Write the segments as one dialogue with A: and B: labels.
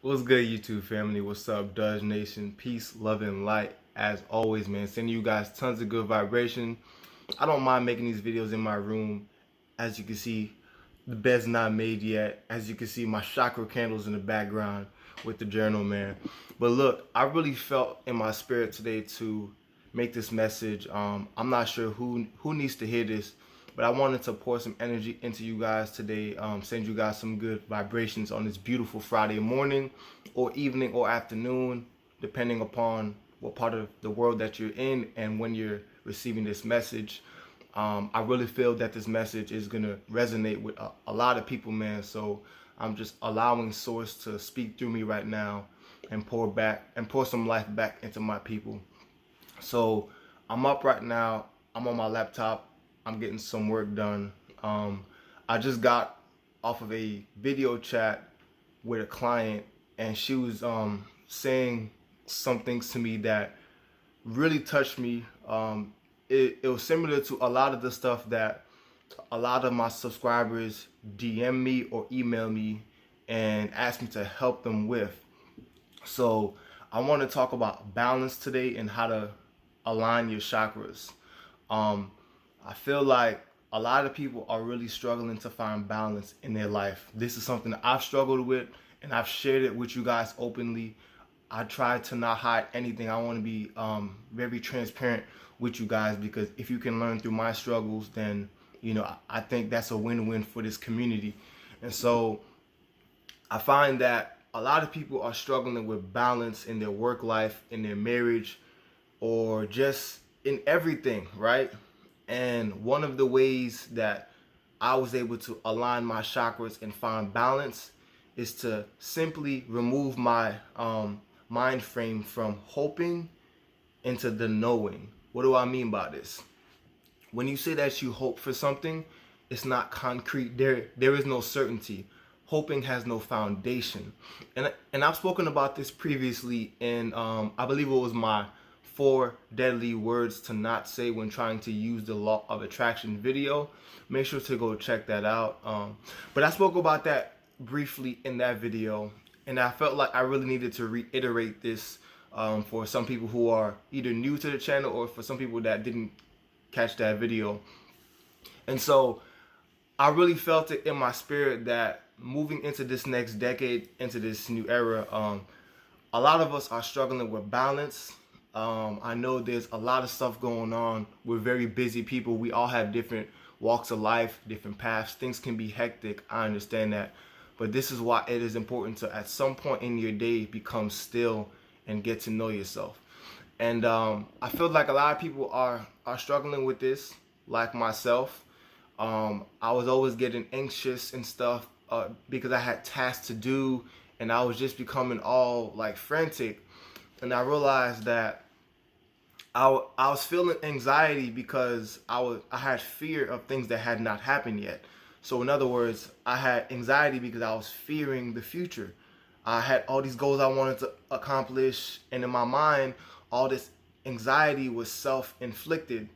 A: What's good, YouTube family? What's up, Dudge Nation? Peace, love, and light. As always, man, sending you guys tons of good vibration. I don't mind making these videos in my room. As you can see, the bed's not made yet. As you can see, my chakra candles in the background with the journal, man. But look, I really felt in my spirit today to make this message. I'm not sure who needs to hear this, but I wanted to pour some energy into you guys today, send you guys some good vibrations on this beautiful Friday morning or evening or afternoon, depending upon what part of the world that you're in and when you're receiving this message. I really feel that this message is going to resonate with a lot of people, man. So I'm just allowing Source to speak through me right now and pour some life back into my people. So I'm up right now. I'm on my laptop. I'm getting some work done. I just got off of a video chat with a client, and she was saying some things to me that really touched me. It was similar to a lot of the stuff that a lot of my subscribers DM me or email me and ask me to help them with. So I want to talk about balance today and how to align your chakras. I feel like a lot of people are really struggling to find balance in their life. This is something that I've struggled with, and I've shared it with you guys openly. I try to not hide anything. I want to be very transparent with you guys, because if you can learn through my struggles, then I think that's a win-win for this community. And so I find that a lot of people are struggling with balance in their work life, in their marriage, or just in everything, right? And one of the ways that I was able to align my chakras and find balance is to simply remove my mind frame from hoping into the knowing. What do I mean by this? When you say that you hope for something, it's not concrete. There is no certainty. Hoping has no foundation. And I've spoken about this previously in I believe it was my 4 deadly words to not say when trying to use the law of attraction video. Make sure to go check that out. But I spoke about that briefly in that video, and I felt like I really needed to reiterate this for some people who are either new to the channel or for some people that didn't catch that video. And so I really felt it in my spirit that moving into this next decade, into this new era, a lot of us are struggling with balance. I know there's a lot of stuff going on. We're very busy people. We all have different walks of life, different paths. Things can be hectic. I understand that. But this is why it is important to, at some point in your day, become still and get to know yourself. And I feel like a lot of people are struggling with this, like myself. I was always getting anxious and stuff because I had tasks to do, and I was just becoming all like frantic. And I realized that I was feeling anxiety because I had fear of things that had not happened yet. So in other words, I had anxiety because I was fearing the future. I had all these goals I wanted to accomplish, and in my mind, all this anxiety was self-inflicted.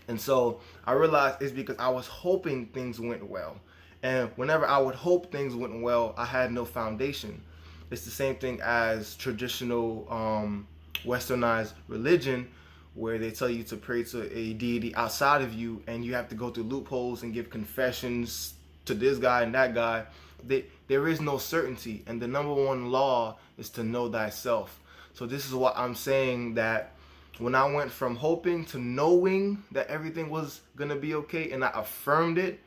A: And so I realized it's because I was hoping things went well. And whenever I would hope things went well, I had no foundation. It's the same thing as traditional westernized religion, where they tell you to pray to a deity outside of you, and you have to go through loopholes and give confessions to this guy and that guy. There is no certainty, and the number one law is to know thyself. So this is what I'm saying, that when I went from hoping to knowing that everything was gonna be okay, and I affirmed it,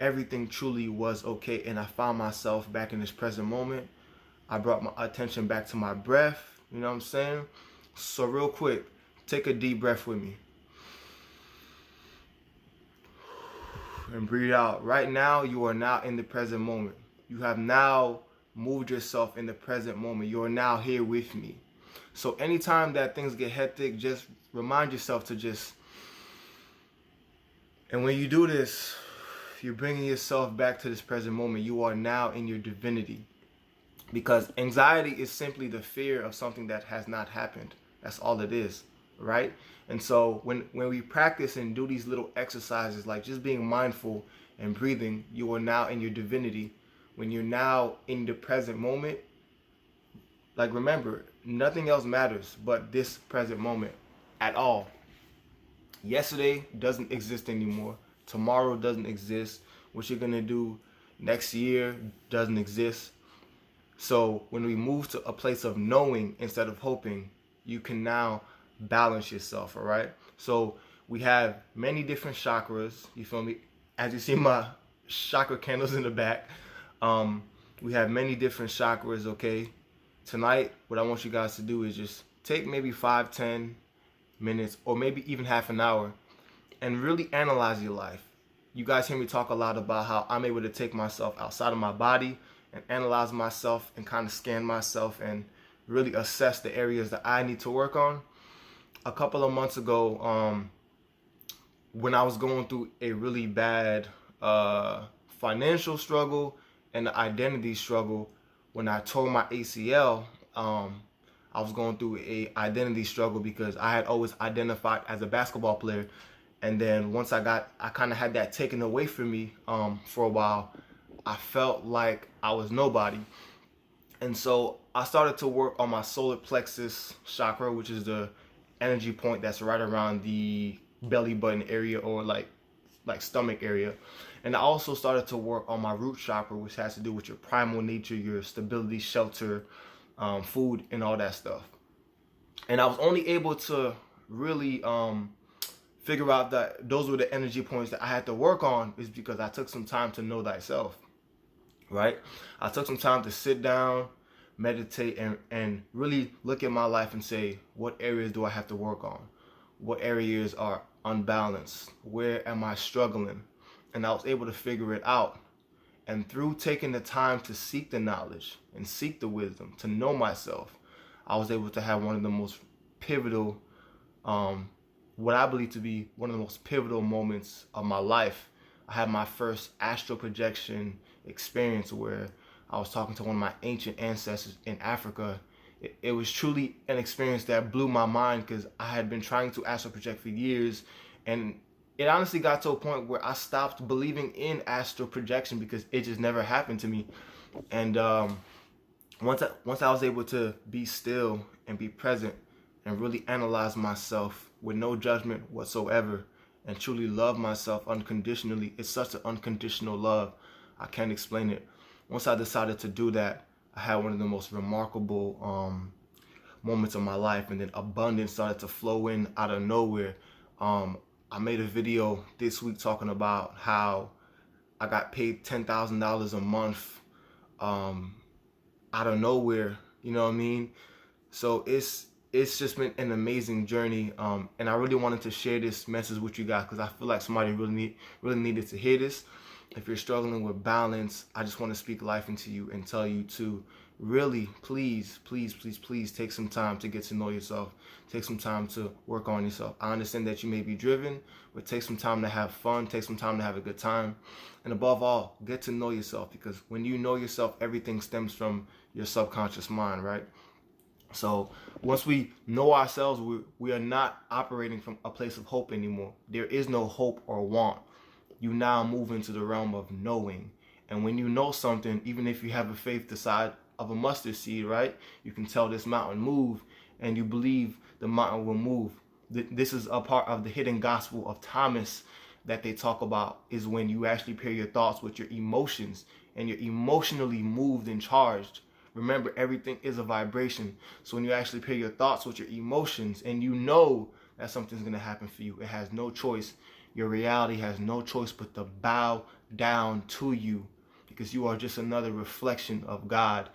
A: everything truly was okay, and I found myself back in this present moment. I brought my attention back to my breath, you know what I'm saying? So real quick, take a deep breath with me. And breathe out. Right now, you are now in the present moment. You have now moved yourself in the present moment. You are now here with me. So anytime that things get hectic, just remind yourself to just... And when you do this, you're bringing yourself back to this present moment. You are now in your divinity. Because anxiety is simply the fear of something that has not happened. That's all it is, right? And so when we practice and do these little exercises, like just being mindful and breathing, you are now in your divinity. When you're now in the present moment, Like, remember, nothing else matters but this present moment at all. Yesterday doesn't exist anymore. Tomorrow doesn't exist. What you're gonna do next year doesn't exist. So when we move to a place of knowing instead of hoping, you can now balance yourself, all right? So we have many different chakras, you feel me? As you see my chakra candles in the back, we have many different chakras, okay? Tonight, what I want you guys to do is just take maybe 5-10 minutes or maybe even half an hour and really analyze your life. You guys hear me talk a lot about how I'm able to take myself outside of my body and analyze myself and kind of scan myself and really assess the areas that I need to work on. A couple of months ago, when I was going through a really bad financial struggle and the identity struggle, when I tore my ACL, I was going through a identity struggle because I had always identified as a basketball player. And then once I kind of had that taken away from me for a while, I felt like I was nobody. And so I started to work on my solar plexus chakra, which is the energy point that's right around the belly button area or like stomach area. And I also started to work on my root chakra, which has to do with your primal nature, your stability, shelter, food, and all that stuff. And I was only able to really figure out that those were the energy points that I had to work on is because I took some time to know thyself, right? I took some time to sit down, meditate, and really look at my life and say, what areas do I have to work on? What areas are unbalanced? Where am I struggling? And I was able to figure it out. And through taking the time to seek the knowledge and seek the wisdom, to know myself, I was able to have one of the most pivotal, what I believe to be one of the most pivotal moments of my life. I had my first astral projection experience where I was talking to one of my ancient ancestors in Africa. It was truly an experience that blew my mind because I had been trying to astral project for years, and it honestly got to a point where I stopped believing in astral projection because it just never happened to me. And once I was able to be still and be present and really analyze myself with no judgment whatsoever and truly love myself unconditionally, it's such an unconditional love, I can't explain it. Once I decided to do that, I had one of the most remarkable moments of my life, and then abundance started to flow in out of nowhere. I made a video this week talking about how I got paid $10,000 a month out of nowhere, you know what I mean? So it's just been an amazing journey, and I really wanted to share this message with you guys because I feel like somebody really needed to hear this. If you're struggling with balance, I just want to speak life into you and tell you to really, please take some time to get to know yourself. Take some time to work on yourself. I understand that you may be driven, but take some time to have fun. Take some time to have a good time. And above all, get to know yourself, because when you know yourself, everything stems from your subconscious mind, right? So once we know ourselves, we are not operating from a place of hope anymore. There is no hope or want. You now move into the realm of knowing. And when you know something, even if you have a faith the size of a mustard seed, right? You can tell this mountain move, and you believe the mountain will move. This is a part of the hidden gospel of Thomas that they talk about, is when you actually pair your thoughts with your emotions and you're emotionally moved and charged. Remember, everything is a vibration. So when you actually pair your thoughts with your emotions and you know that something's going to happen for you, it has no choice. Your reality has no choice but to bow down to you, because you are just another reflection of God.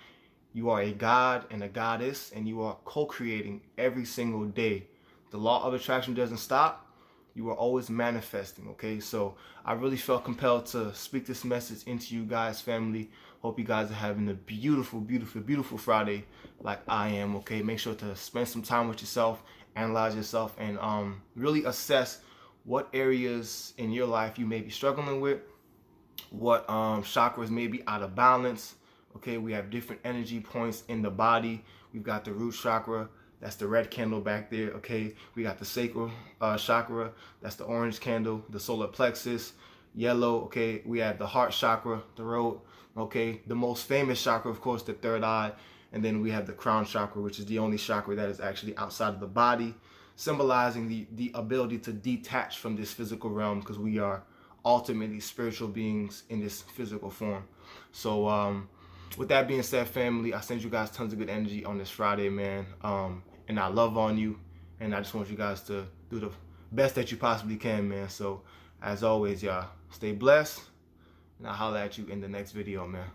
A: You are a God and a goddess, and you are co-creating every single day. The law of attraction doesn't stop. You are always manifesting, okay? So I really felt compelled to speak this message into you guys, family. Hope you guys are having a beautiful, beautiful, beautiful Friday like I am, okay? Make sure to spend some time with yourself, analyze yourself, and really assess what areas in your life you may be struggling with, what chakras may be out of balance. Okay, we have different energy points in the body. We've got the root chakra, that's the red candle back there. Okay, we got the sacral chakra, that's the orange candle, the solar plexus, yellow. Okay, we have the heart chakra, the throat. Okay, the most famous chakra, of course, the third eye. And then we have the crown chakra, which is the only chakra that is actually outside of the body, symbolizing the ability to detach from this physical realm, because we are ultimately spiritual beings in this physical form. So with that being said, family, I send you guys tons of good energy on this Friday, man. And I love on you, and I just want you guys to do the best that you possibly can, man. So as always, y'all, stay blessed, and I'll holler at you in the next video, man.